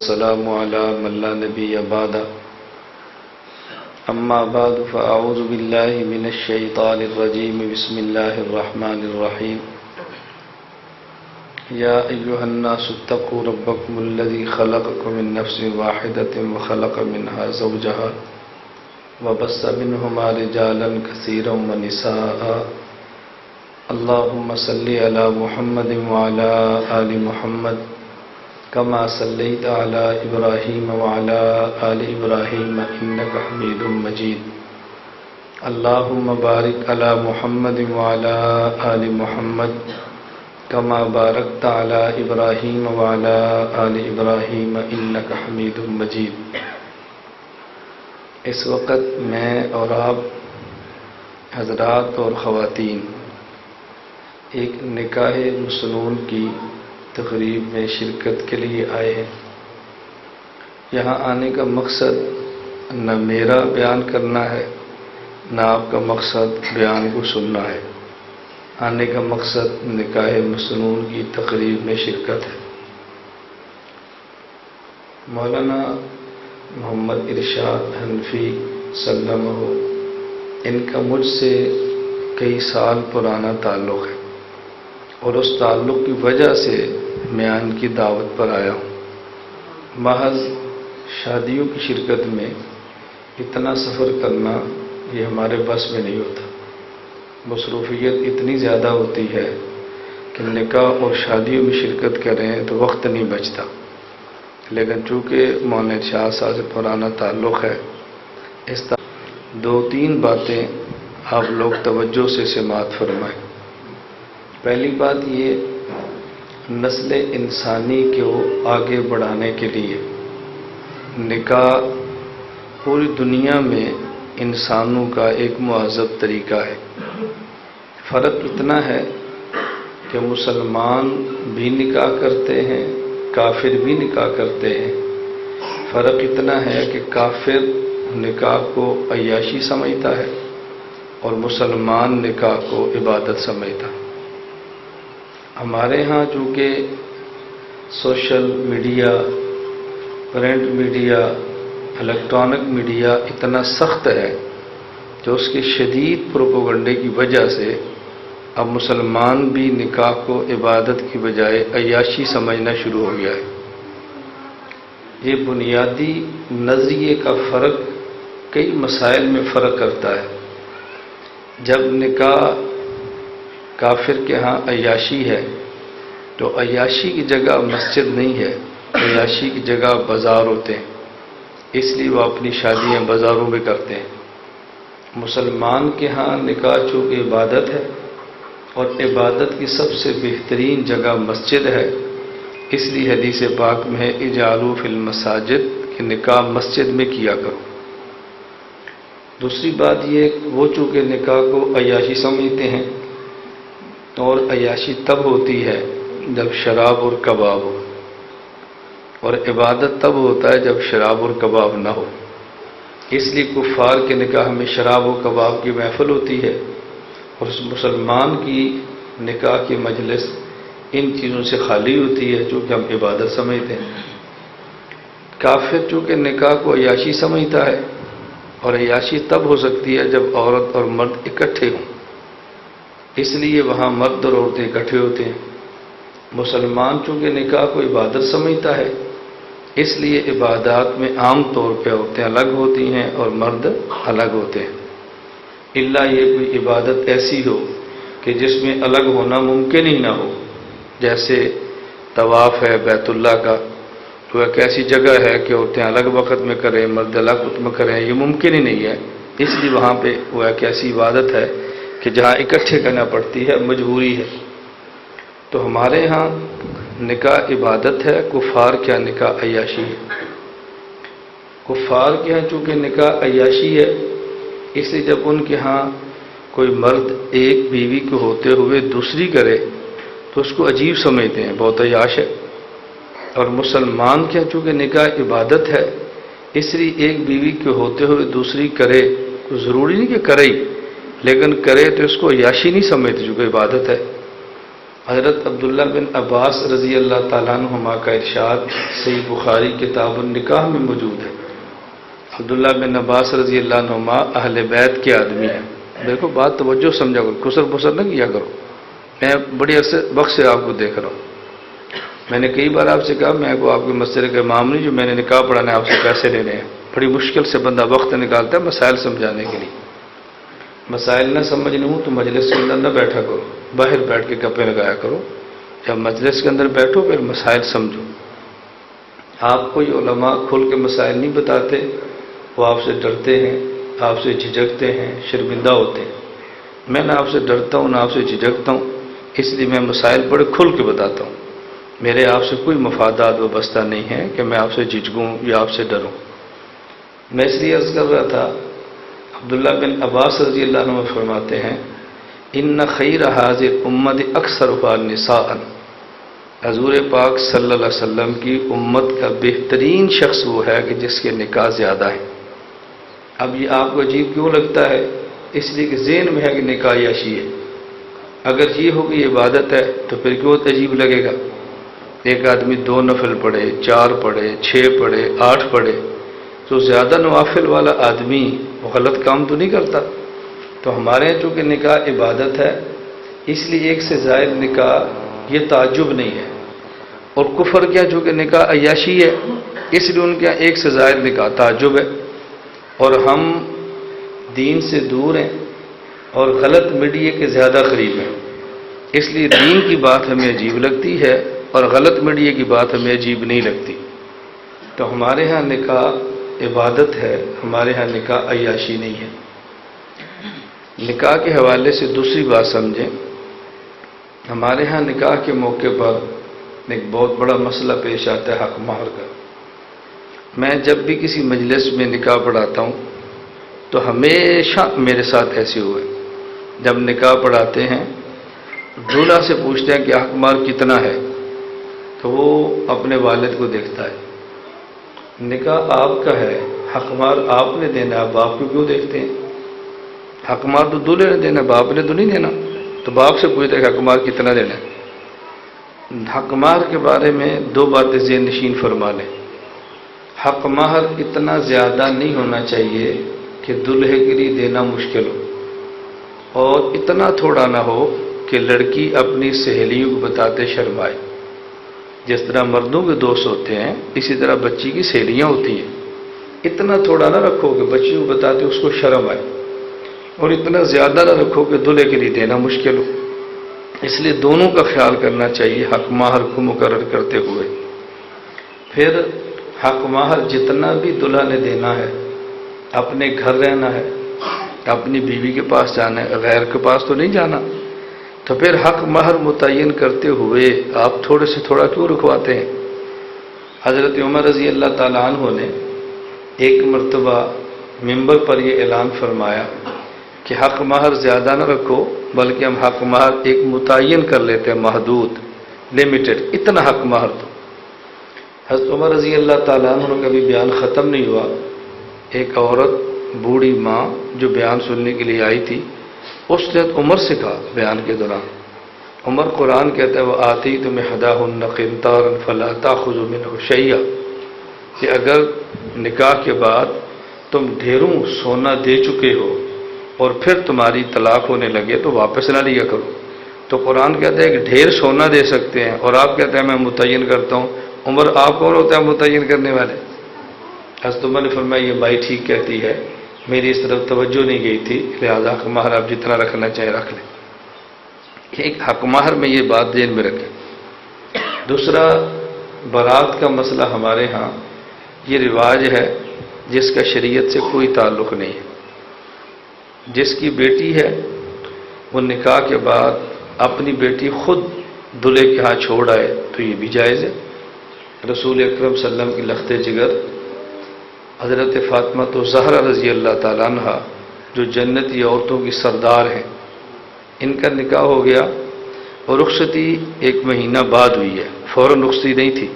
السلام على من لا نبي بعد أما بعد فأعوذ بالله من الشيطان الرجيم بسم الله الرحمن الرحيم يا أيها الناس اتقوا ربكم الذي خلقكم من نفس واحدة وخلق منها زوجها وبث منهما رجالا كثيرا ونساء اللهم صل على محمد وعلى آل محمد كما صليت على إبراهيم وعلى آل إبراهيم إنك حميد مجيد اللهم بارك على محمد وعلى آل محمد كما باركت على إبراهيم وعلى آل إبراهيم إنك حميد مجيد۔ اس وقت میں اور آپ حضرات اور خواتین ایک نکاح مسنون کی تقریب میں شرکت کے لیے آئے ہیں۔ یہاں آنے کا مقصد نہ میرا بیان کرنا ہے نہ آپ کا مقصد بیان کو سننا ہے، آنے کا مقصد نکاح مسنون کی تقریب میں شرکت ہے۔ مولانا محمد ارشاد حنفی سلمہ ان کا مجھ سے کئی سال پرانا تعلق ہے اور اس تعلق کی وجہ سے میں ان کی دعوت پر آیا ہوں۔ محض شادیوں کی شرکت میں اتنا سفر کرنا یہ ہمارے بس میں نہیں ہوتا، مصروفیت اتنی زیادہ ہوتی ہے کہ نکاح اور شادیوں میں شرکت کریں تو وقت نہیں بچتا، لیکن چونکہ مولانا ارشاد صاحب سے پرانا تعلق ہے، اس دو تین باتیں آپ لوگ توجہ سے سماعت فرمائیں۔ پہلی بات یہ، نسل انسانی کو آگے بڑھانے کے لیے نکاح پوری دنیا میں انسانوں کا ایک مہذب طریقہ ہے۔ فرق اتنا ہے کہ مسلمان بھی نکاح کرتے ہیں، کافر بھی نکاح کرتے ہیں۔ فرق اتنا ہے کہ کافر نکاح کو عیاشی سمجھتا ہے اور مسلمان نکاح کو عبادت سمجھتا ہے۔ ہمارے ہاں چونکہ social media, print media, electronic media اتنا سخت ہے کہ اس کے شدید پروپیگنڈے کی وجہ سے اب مسلمان بھی نکاح کو عبادت کی بجائے عیاشی سمجھنا شروع ہو گیا ہے۔ یہ بنیادی نظریے کا فرق کئی مسائل میں فرق کرتا ہے۔ جب نکاح کافر کے ہاں عیاشی ہے تو عیاشی کی جگہ مسجد نہیں ہے، عیاشی کی جگہ بازار ہوتے ہیں، اس لیے وہ اپنی شادیاں بازاروں میں کرتے ہیں۔ مسلمان کے ہاں نکاح چونکہ عبادت ہے اور عبادت کی سب سے بہترین جگہ مسجد ہے، اس لیے حدیث پاک میں ہے اجعلوا فی المساجد کہ نکاح مسجد میں کیا کرو۔ دوسری بات یہ، وہ چونکہ نکاح کو عیاشی سمجھتے ہیں اور عیاشی تب ہوتی ہے جب شراب اور کباب ہو، اور عبادت تب ہوتا ہے جب شراب اور کباب نہ ہو۔ اس لیے کفار کے نکاح میں شراب و کباب کی محفل ہوتی ہے اور مسلمان کی نکاح کی مجلس ان چیزوں سے خالی ہوتی ہے جو کہ ہم عبادت سمجھتے ہیں۔ کافر چونکہ نکاح کو عیاشی سمجھتا ہے اور عیاشی تب ہو سکتی ہے جب عورت اور مرد اکٹھے ہوں، اس لیے وہاں مرد اور عورتیں اکٹھے ہوتے ہیں۔ مسلمان چونکہ نکاح کو عبادت سمجھتا ہے، اس لیے عبادات میں عام طور پہ عورتیں الگ ہوتی ہیں اور مرد الگ ہوتے ہیں، الا یہ کوئی عبادت ایسی ہو کہ جس میں الگ ہونا ممکن ہی نہ ہو، جیسے طواف ہے بیت اللہ کا، تو ایک ایسی جگہ ہے کہ عورتیں الگ وقت میں کریں، مرد الگ وقت میں کریں، یہ ممکن ہی نہیں ہے۔ اس لیے وہاں پہ وہ ایک ایسی عبادت ہے کہ جہاں اکٹھے کرنا پڑتی ہے، مجبوری ہے۔ تو ہمارے ہاں نکاح عبادت ہے، کفار کیا نکاح عیاشی ہے۔ کفار کے ہاں چونکہ نکاح عیاشی ہے، اس لیے جب ان کے ہاں کوئی مرد ایک بیوی کو ہوتے ہوئے دوسری کرے تو اس کو عجیب سمجھتے ہیں، بہت عیاش ہے۔ اور مسلمان کے ہاں چونکہ نکاح عبادت ہے، اس لیے ایک بیوی کے ہوتے ہوئے دوسری کرے، کوئی ضروری نہیں کہ کرے، لیکن کرے تو اس کو عیاشی نہیں سمجھتے، چونکہ عبادت ہے۔ حضرت عبداللہ بن عباس رضی اللہ تعالیٰ عنہما کا ارشاد صحیح بخاری کتاب النکاح میں موجود ہے۔ عبداللہ بن عباس رضی اللہ عنہما اہل بیت کے آدمی ہیں۔ دیکھو بات توجہ سمجھا کرو، کسر پسر نہ کیا کرو۔ میں بڑی عرصے وقت سے آپ کو دیکھ رہا ہوں۔ میں نے کئی بار آپ سے کہا میں کو آپ کے مسئلے کا امام نہیں جو میں نے نکاح پڑھانا ہے، آپ سے پیسے لینے ہیں۔ بڑی مشکل سے بندہ وقت نکالتا ہے مسائل سمجھانے کے لیے۔ مسائل نہ سمجھنے ہوں تو مجلس کے اندر نہ بیٹھا کرو، باہر بیٹھ کے گپیں لگایا کرو۔ جب مجلس کے اندر بیٹھو پھر مسائل سمجھو۔ آپ کو یہ علماء کھل کے مسائل نہیں بتاتے، وہ آپ سے ڈرتے ہیں، آپ سے جھجکتے ہیں، شرمندہ ہوتے ہیں۔ میں نہ آپ سے ڈرتا ہوں نہ آپ سے جھجکتا ہوں، اس لیے میں مسائل بڑے کھل کے بتاتا ہوں۔ میرے آپ سے کوئی مفادات وابستہ نہیں ہے کہ میں آپ سے جھجکوں یا آپ سے ڈروں۔ میں اس لیے عرض کر رہا تھا، عبداللہ بن عباس رضی اللہ عنہ فرماتے ہیں ان خیر حاضر امت اکثرها نساء، حضور پاک صلی اللہ علیہ وسلم کی امت کا بہترین شخص وہ ہے کہ جس کے نکاح زیادہ ہیں۔ اب یہ آپ کو عجیب کیوں لگتا ہے؟ اس لیے کہ ذہن میں ہے کہ نکاح عیاشی ہے۔ اگر یہ ہوگی عبادت ہے تو پھر کیوں عجیب لگے گا؟ ایک آدمی 2 نفل پڑھے، 4 پڑھے، 6 پڑھے، 8 پڑھے، تو زیادہ نوافل والا آدمی وہ غلط کام تو نہیں کرتا۔ تو ہمارے یہاں چونکہ نکاح عبادت ہے اس لیے ایک سے زائد نکاح یہ تعجب نہیں ہے، اور کفر کیا چونکہ نکاح عیاشی ہے اس لیے ان کے یہاں ایک سے زائد نکاح تعجب ہے۔ اور ہم دین سے دور ہیں اور غلط میڈیا کے زیادہ قریب ہیں، اس لیے دین کی بات ہمیں عجیب لگتی ہے اور غلط میڈیا کی بات ہمیں عجیب نہیں لگتی۔ تو ہمارے ہاں نکاح عبادت ہے، ہمارے ہاں نکاح عیاشی نہیں ہے۔ نکاح کے حوالے سے دوسری بات سمجھیں، ہمارے ہاں نکاح کے موقع پر ایک بہت بڑا مسئلہ پیش آتا ہے حق مہر کا۔ میں جب بھی کسی مجلس میں نکاح پڑھاتا ہوں تو ہمیشہ میرے ساتھ ایسے ہوئے، جب نکاح پڑھاتے ہیں دولہا سے پوچھتے ہیں کہ حق مہر کتنا ہے، تو وہ اپنے والد کو دیکھتا ہے، نکاح آپ کا ہے، حق مہر آپ نے دینا، آپ باپ کو کیوں دیکھتے ہیں؟ حق مہر تو دولہے نے دینا، باپ نے تو نہیں دینا۔ تو باپ سے پوچھتے کہ حق مہر کتنا دینا ہے۔ حق مہر کے بارے میں 2 باتیں ذہن نشین فرما لیں۔ حق مہر اتنا زیادہ نہیں ہونا چاہیے کہ دلہے کے لیے دینا مشکل ہو، اور اتنا تھوڑا نہ ہو کہ لڑکی اپنی سہیلیوں کو بتاتے شرمائے۔ جس طرح مردوں کے دوست ہوتے ہیں اسی طرح بچی کی سہیلیاں ہوتی ہیں۔ اتنا تھوڑا نہ رکھو کہ بچی کو بتاتے اس کو شرم آئے، اور اتنا زیادہ نہ رکھو کہ دلہے کے لیے دینا مشکل ہو۔ اس لیے دونوں کا خیال کرنا چاہیے حق مہر کو مقرر کرتے ہوئے۔ پھر حق مہر جتنا بھی دلہا نے دینا ہے، اپنے گھر رہنا ہے، اپنی بیوی کے پاس جانا ہے، غیر کے پاس تو نہیں جانا، تو پھر حق مہر متعین کرتے ہوئے آپ تھوڑے سے تھوڑا کیوں رکھواتے ہیں؟ حضرت عمر رضی اللہ تعالیٰ عنہ نے ایک مرتبہ ممبر پر یہ اعلان فرمایا کہ حق مہر زیادہ نہ رکھو، بلکہ ہم حق مہر ایک متعین کر لیتے ہیں، محدود، لمیٹڈ، اتنا حق مہر دو۔ حضرت عمر رضی اللہ تعالیٰ عنہ کا بھی بیان ختم نہیں ہوا، ایک عورت بوڑھی ماں جو بیان سننے کے لیے آئی تھی، اس نے عمر سے کہا بیان کے دوران، عمر قرآن کہتا ہے وَآتِيتُمْ إِحْدَاهُنَّ قِنطَارًا فَلَا تَأْخُذُوا مِنْهُ شَيْئًا، کہ اگر نکاح کے بعد تم ڈھیروں سونا دے چکے ہو اور پھر تمہاری طلاق ہونے لگے تو واپس نہ لیا کرو۔ تو قرآن کہتا ہے کہ ڈھیر سونا دے سکتے ہیں اور آپ کہتے ہیں میں متعین کرتا ہوں۔ عمر آپ کون ہوتا ہے متعین کرنے والے؟ حضرت عمر نے فرمایا یہ بھائی ٹھیک کہتی ہے، میری اس طرف توجہ نہیں گئی تھی، لہذا حق مہر آپ جتنا رکھنا چاہیں رکھ لیں۔ ایک حق مہر میں یہ بات ذہن میں رکھیں۔ دوسرا، بارات کا مسئلہ ہمارے ہاں یہ رواج ہے جس کا شریعت سے کوئی تعلق نہیں ہے۔ جس کی بیٹی ہے وہ نکاح کے بعد اپنی بیٹی خود دلہے کے ہاں چھوڑ آئے تو یہ بھی جائز ہے۔ رسول اکرم صلی اللہ علیہ وسلم کی لخت جگر حضرت فاطمہ الزہرا رضی اللہ تعالیٰ عنہ جو جنتی عورتوں کی سردار ہیں، ان کا نکاح ہو گیا اور رخصتی 1 مہینہ بعد ہوئی ہے، فوراً رخصتی نہیں تھی۔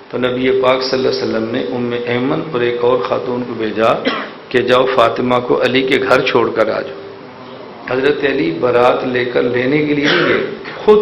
تو نبی پاک صلی اللہ علیہ وسلم نے ام ایمن اور ایک اور خاتون کو بھیجا کہ جاؤ فاطمہ کو علی کے گھر چھوڑ کر آ جاؤ۔ حضرت علی بارات لے کر لینے کے لیے نہیں گئے، خود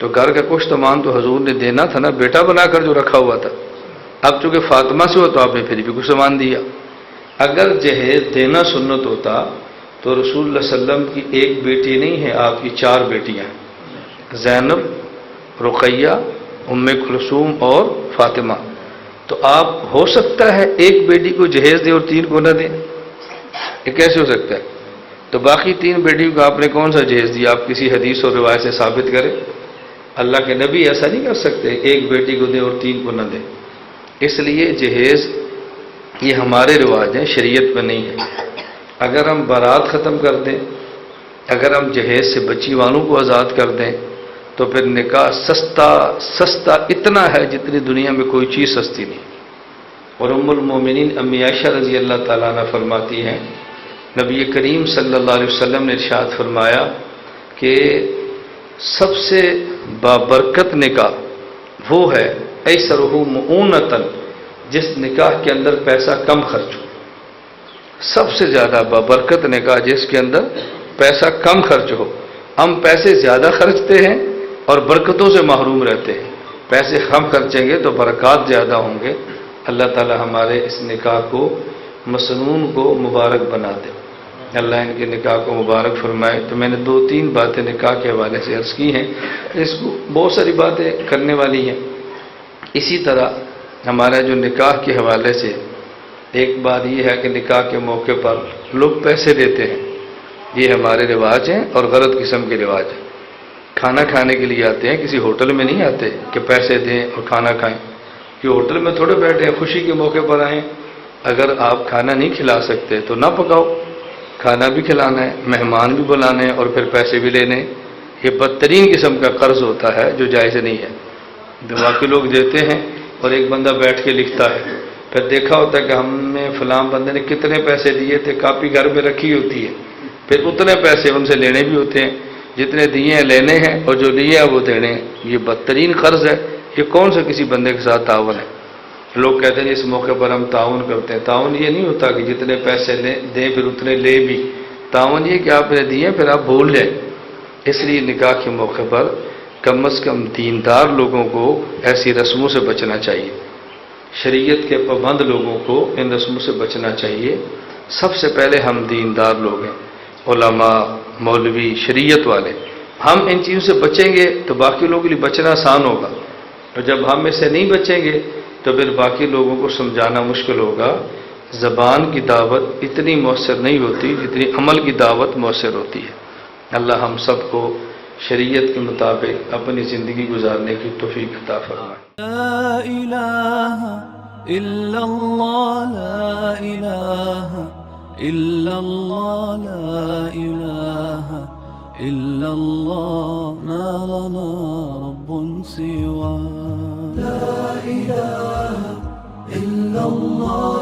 تو گھر کا کچھ سامان تو حضور نے دینا تھا نا، بیٹا بنا کر جو رکھا ہوا تھا. اب چونکہ فاطمہ سے ہو تو آپ نے پھر بھی کچھ سامان دیا. اگر جہیز دینا سنت ہوتا تو رسول اللہ صلی اللہ علیہ وسلم کی ایک بیٹی نہیں ہے، آپ کی 4 بیٹیاں ہیں، زینب، رقیہ، ام کلثوم اور فاطمہ. تو آپ ہو سکتا ہے ایک بیٹی کو جہیز دے اور 3 کو نہ دیں؟ یہ کیسے ہو سکتا ہے؟ تو باقی 3 بیٹیوں کو آپ نے کون سا جہیز دیا؟ آپ کسی حدیث اور روایت سے ثابت کریں. اللہ کے نبی ایسا نہیں کر سکتے، ایک بیٹی کو دیں اور 3 کو نہ دیں. اس لیے جہیز یہ ہمارے رواج ہیں، شریعت میں نہیں ہے. اگر ہم بارات ختم کر دیں، اگر ہم جہیز سے بچی والوں کو آزاد کر دیں تو پھر نکاح سستا اتنا ہے جتنی دنیا میں کوئی چیز سستی نہیں. اور ام المومنین امی عائشہ رضی اللہ تعالیٰ عنہ فرماتی ہیں، نبی کریم صلی اللہ علیہ وسلم نے ارشاد فرمایا کہ سب سے بابرکت نکاح وہ ہے ایسرہ مؤونۃ، جس نکاح کے اندر پیسہ کم خرچ ہو. سب سے زیادہ بابرکت نکاح جس کے اندر پیسہ کم خرچ ہو. ہم پیسے زیادہ خرچتے ہیں اور برکتوں سے محروم رہتے ہیں. پیسے کم خرچیں گے تو برکات زیادہ ہوں گے. اللہ تعالی ہمارے اس نکاح کو مسنون کو مبارک بنا دے. اللہ ان کے نکاح کو مبارک فرمائے. تو میں نے 2-3 باتیں نکاح کے حوالے سے عرض کی ہیں، اس کو بہت ساری باتیں کرنے والی ہیں. اسی طرح ہمارا جو نکاح کے حوالے سے ایک بات یہ ہے کہ نکاح کے موقع پر لوگ پیسے دیتے ہیں. یہ ہمارے رواج ہیں اور غلط قسم کے رواج ہیں. کھانا کھانے کے لیے آتے ہیں، کسی ہوٹل میں نہیں آتے کہ پیسے دیں اور کھانا کھائیں. کہ ہوٹل میں تھوڑے بیٹھے ہیں، خوشی کے موقع پر آئیں. اگر آپ کھانا نہیں کھلا سکتے تو نہ پکاؤ. کھانا بھی کھلانا ہے، مہمان بھی بلانے ہیں اور پھر پیسے بھی لینے. یہ بدترین قسم کا قرض ہوتا ہے جو جائز نہیں ہے. باقی لوگ دیتے ہیں اور ایک بندہ بیٹھ کے لکھتا ہے. پھر دیکھا ہوتا ہے کہ ہم نے فلاں بندے نے کتنے پیسے دیے تھے، کاپی گھر میں رکھی ہوتی ہے. پھر اتنے پیسے ان سے لینے بھی ہوتے ہیں، جتنے دیے ہیں لینے ہیں اور جو لیے ہیں وہ دینے ہیں. یہ بدترین قرض ہے. یہ کون سا کسی بندے کے ساتھ تعاون ہے؟ لوگ کہتے ہیں اس موقع پر ہم تعاون کرتے ہیں. تعاون یہ نہیں ہوتا کہ جتنے پیسے دیں پھر اتنے لے بھی. تعاون یہ کہ آپ نے دیے پھر آپ بھول جائیں. اس لیے نکاح کے موقع پر کم از کم دیندار لوگوں کو ایسی رسموں سے بچنا چاہیے. شریعت کے پابند لوگوں کو ان رسموں سے بچنا چاہیے. سب سے پہلے ہم دیندار لوگ ہیں، علماء، مولوی، شریعت والے. ہم ان چیزوں سے بچیں گے تو باقی لوگوں کے لیے بچنا آسان ہوگا. اور جب ہم اس سے نہیں بچیں گے تو پھر باقی لوگوں کو سمجھانا مشکل ہوگا. زبان کی دعوت اتنی مؤثر نہیں ہوتی جتنی عمل کی دعوت مؤثر ہوتی ہے. اللہ ہم سب کو شریعت کے مطابق اپنی زندگی گزارنے کی توفیق عطا فرمائے. لا الہ الا اللہ، لا الہ الا اللہ، لا الہ الا اللہ، ما لنا رب سوا. لا الہ الا اللہ.